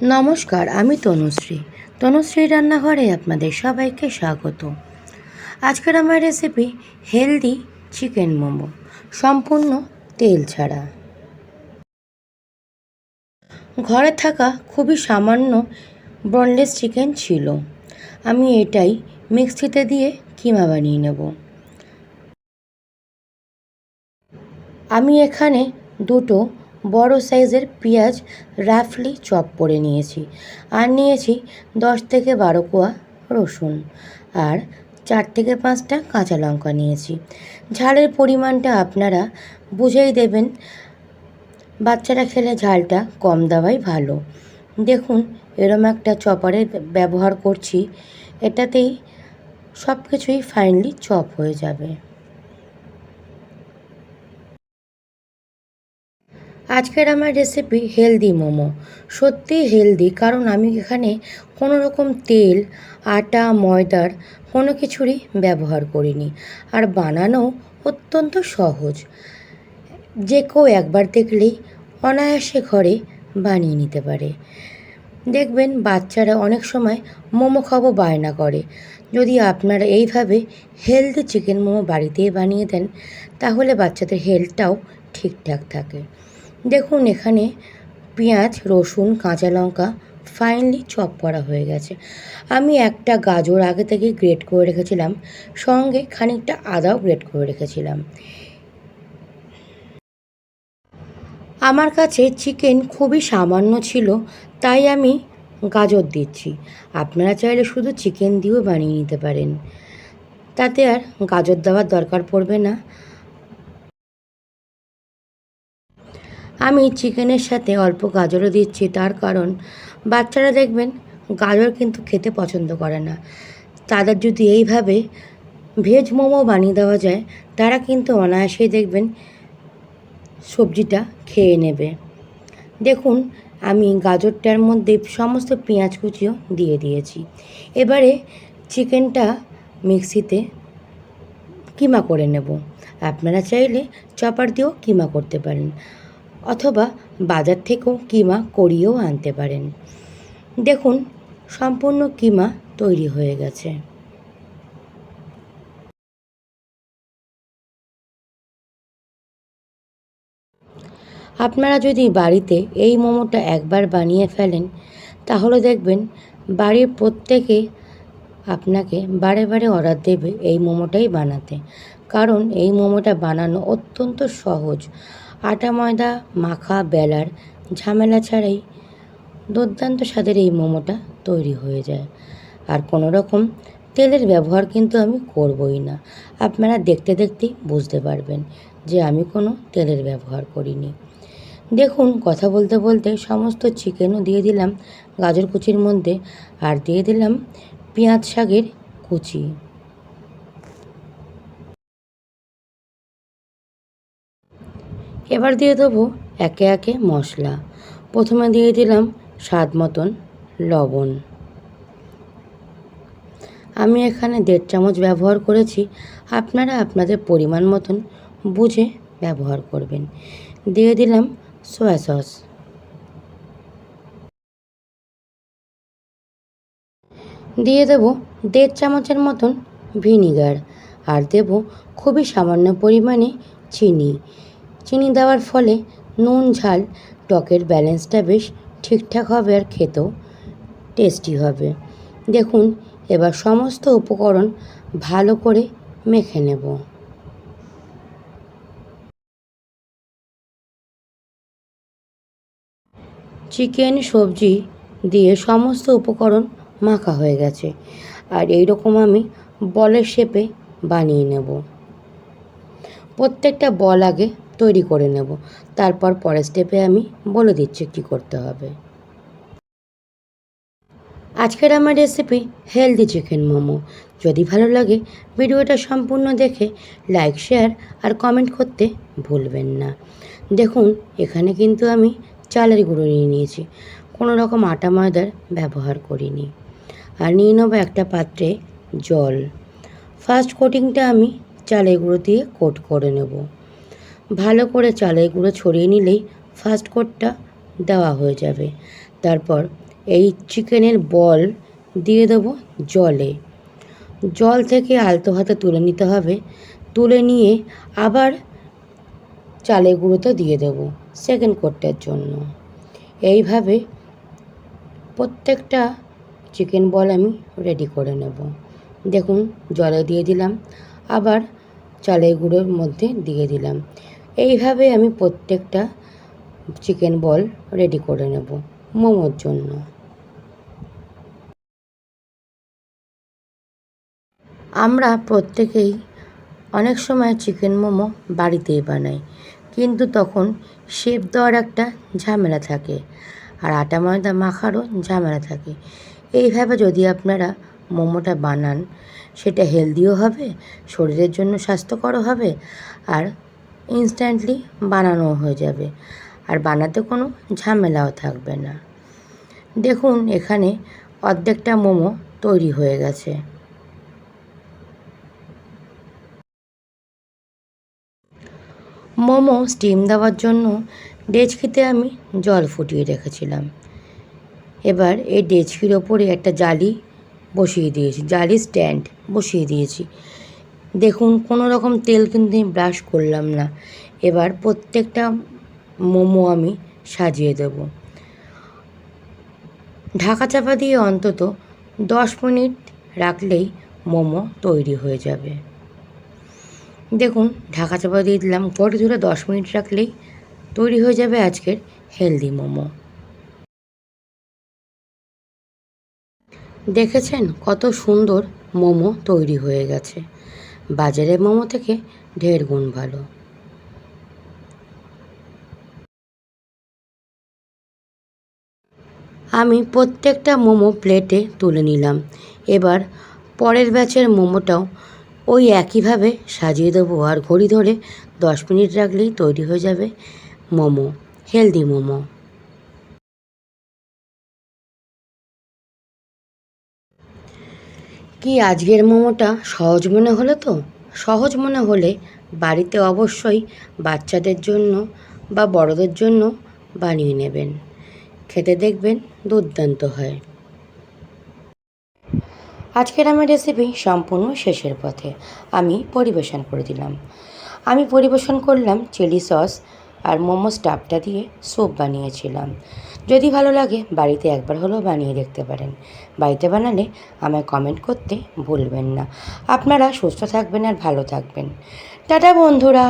নমস্কার, আমি তনুশ্রী রান্নাঘরে আপনাদের সবাইকে স্বাগত। আজকের আমার রেসিপি হেলদি চিকেন মোমো, সম্পূর্ণ তেল ছাড়া। ঘরে থাকা খুবই সামান্য বোনলেস চিকেন ছিল। আমি এটাই মিক্সিতে দিয়ে কিমা বানিয়ে নেব। আমি এখানে দুটো বড় সাইজের পেঁয়াজ রাফলি চপ করে নিয়েছি, আর নিয়েছি 10 থেকে 12 কোয়া রসুন, আর 4 থেকে 5টা কাঁচা লঙ্কা নিয়েছি। ঝালের পরিমাণটা আপনারা বুঝেই দেবেন, বাচ্চারা খেলে ঝালটা কম দেওয়াই ভালো। দেখুন, এরম একটা চপারের ব্যবহার করছি, এটাতেই সব কিছুই ফাইনলি চপ হয়ে যাবে। আজকের আমার রেসিপি হেলদি মোমো, সত্যিই হেলদি, কারণ আমি এখানে কোনো রকম তেল, আটা, ময়দার কোনো কিছুরই ব্যবহার করিনি, আর বানানো অত্যন্ত সহজ। যে কেউ একবার দেখলেই অনায়াসে ঘরে বানিয়ে নিতে পারে। দেখবেন বাচ্চারা অনেক সময় মোমো খাবো বায়না করে। যদি আপনারা এইভাবে হেলদি চিকেন মোমো বাড়িতেই বানিয়ে দেন, তাহলে বাচ্চাদের হেলথটাও ঠিকঠাক থাকে। দেখুন, এখানে পেঁয়াজ, রসুন, কাঁচা লঙ্কা ফাইনলি চপ করা হয়ে গেছে। আমি একটা গাজর আগে থেকে গ্রেট করে রেখেছিলাম, সঙ্গে খানিকটা আদাও গ্রেট করে রেখেছিলাম। আমার কাছে চিকেন খুবই সামান্য ছিল, তাই আমি গাজর দিচ্ছি। আপনারা চাইলে শুধু চিকেন দিয়েও বানিয়ে নিতে পারেন, তাতে আর গাজর দেওয়ার দরকার পড়বে না। আমি চিকেনের সাথে অল্প গাজরও দিচ্ছি, তার কারণ বাচ্চারা দেখবেন গাজর কিন্তু খেতে পছন্দ করে না। তাদের যদি এইভাবে ভেজ মোমো বানিয়ে দেওয়া যায়, তারা কিন্তু অনায়াসেই দেখবেন সবজিটা খেয়ে নেবে। দেখুন, আমি গাজরটার মধ্যে সমস্ত পেঁয়াজ কুচিও দিয়ে দিয়েছি। এবারে চিকেনটা মিক্সিতে কিমা করে নেব। আপনারা চাইলে চপার দিয়েও কিমা করতে পারেন, অথবা বাজার থেকেও কিমা করিয়েও আনতে পারেন। দেখুন, সম্পূর্ণ কিমা তৈরি হয়ে গেছে। আপনারা যদি বাড়িতে এই মোমোটা একবার বানিয়ে ফেলেন, তাহলে দেখবেন বাড়ির প্রত্যেকে আপনাকে বারে বারে অর্ডার দেবে এই মোমোটাই বানাতে, কারণ এই মোমোটা বানানো অত্যন্ত সহজ। আটা ময়দা মাখা বেলার ঝামেলা ছাড়াই দুর্দান্ত স্বাদের এই মোমোটা তৈরি হয়ে যায়। আর কোনো রকম তেলের ব্যবহার কিন্তু আমি করবই না। আপনারা দেখতে দেখতেই বুঝতে পারবেন যে আমি কোনো তেলের ব্যবহার করিনি। দেখুন, কথা বলতে বলতে সমস্ত চিকেনও দিয়ে দিলাম গাজর কুচির মধ্যে, আর দিয়ে দিলাম পেঁয়াজ শাকের কুচি। এবার দিয়ে দেবো একে একে মশলা। প্রথমে দিয়ে দিলাম স্বাদ মতন লবণ। আমি এখানে 1.5 চামচ ব্যবহার করেছি, আপনারা আপনাদের পরিমাণ মতন বুঝে ব্যবহার করবেন। দিয়ে দিলাম সয়া সস। দিয়ে দেব 1.5 চামচের মতন ভিনিগার, আর দেব খুবই সামান্য পরিমাণে চিনি। চিনি দেওয়ার ফলে নুন ঝাল টকের ব্যালেন্সটা বেশ ঠিকঠাক হবে, আর খেতেও টেস্টি হবে। দেখুন, এবার সমস্ত উপকরণ ভালো করে মেখে নেব। চিকেন সবজি দিয়ে সমস্ত উপকরণ মাখা হয়ে গেছে, আর এই রকম আমি বলের শেপে বানিয়ে নেব। প্রত্যেকটা বল আগে তৈরি করে নেব, তারপর পরের স্টেপে আমি বলে দিচ্ছি কী করতে হবে। আজকের আমার রেসিপি হেলদি চিকেন মোমো। যদি ভালো লাগে ভিডিওটা সম্পূর্ণ দেখে লাইক, শেয়ার আর কমেন্ট করতে ভুলবেন না। দেখুন, এখানে কিন্তু আমি চালের গুঁড়ো নিয়ে নিয়েছি, কোনো রকম আটা ময়দার ব্যবহার করিনি। আর নিয়ে নেবো একটা পাত্রে জল। ফার্স্ট কোটিংটা আমি চালের গুঁড়ো দিয়ে কোট করে নেব। ভালো করে চালের গুঁড়ো ছড়িয়ে নিলেই ফার্স্ট কোটটা দেওয়া হয়ে যাবে। তারপর এই চিকেনের বল দিয়ে দেবো জলে। জল থেকে আলতো হাতে তুলে নিতে হবে। তুলে নিয়ে আবার চালের গুঁড়োতে দিয়ে দেবো সেকেন্ড কোটের জন্য। এইভাবে প্রত্যেকটা চিকেন বল আমি রেডি করে নেব। দেখুন জলে দিয়ে দিলাম, আবার চালের গুঁড়োর মধ্যে দিয়ে দিলাম। এইভাবে আমি প্রত্যেকটা চিকেন বল রেডি করে নেব মোমোর জন্য। আমরা প্রত্যেকেই অনেক সময় চিকেন মোমো বাড়িতেই বানাই, কিন্তু তখন শেপ দেওয়ার একটা ঝামেলা থাকে আর আটা ময়দা মাখারও ঝামেলা থাকে। এইভাবে যদি আপনারা মোমোটা বানান, সেটা হেলদিও হবে, শরীরের জন্য স্বাস্থ্যকরও হবে, আর ইনস্ট্যান্টলি বানানোও হয়ে যাবে, আর বানাতে কোনো ঝামেলাও থাকবে না। দেখুন এখানে অর্ধেকটা মোমো তৈরি হয়ে গেছে। মোমো স্টিম দেওয়ার জন্য ডেচকিতে আমি জল ফুটিয়ে রেখেছিলাম। এবার এই ডেচকির ওপরে একটা জালি বসিয়ে দিয়েছি, জালি স্ট্যান্ড বসিয়ে দিয়েছি। দেখুন কোনো রকম তেল কিন্তু আমি ব্রাশ করলাম না। এবার প্রত্যেকটা মোমো আমি সাজিয়ে দেব। ঢাকা চাপা দিয়ে অন্তত 10 মিনিট রাখলেই মোমো তৈরি হয়ে যাবে। দেখুন ঢাকা চাপা দিয়ে দিলাম, ঘরে ধরে 10 মিনিট রাখলেই তৈরি হয়ে যাবে আজকের হেলদি মোমো। দেখেছেন কত সুন্দর মোমো তৈরি হয়ে গেছে, বাজারের মোমো থেকে ঢের গুণ ভালো। আমি প্রত্যেকটা মোমো প্লেটে তুলে নিলাম। এবার পরের ব্যাচের মোমোটাও ওই একইভাবে সাজিয়ে দেবো, আর ঘড়ি ধরে 10 মিনিট রাখলেই তৈরি হয়ে যাবে মোমো, হেলদি মোমো। কি আজকের মোমোটা সহজ মনে হলো তো? সহজ মনে হলে বাড়িতে অবশ্যই বাচ্চাদের জন্য বা বড়দের জন্য বানিয়ে নেবেন, খেতে দেখবেন দুর্দান্ত হয়। আজকের আমার রেসিপি সম্পূর্ণ শেষের পথে, আমি পরিবেশন করে দিলাম। আমি পরিবেশন করলাম চিলি সস আর মোমো স্টাফটা দিয়ে স্যুপ বানিয়েছিলাম। যদি ভালো লাগে বাড়িতে একবার হলেও বানিয়ে দেখতে পারেন। বাড়িতে বানালে আমায় কমেন্ট করতে ভুলবেন না। আপনারা সুস্থ থাকবেন আর ভালো থাকবেন। টাটা বন্ধুরা।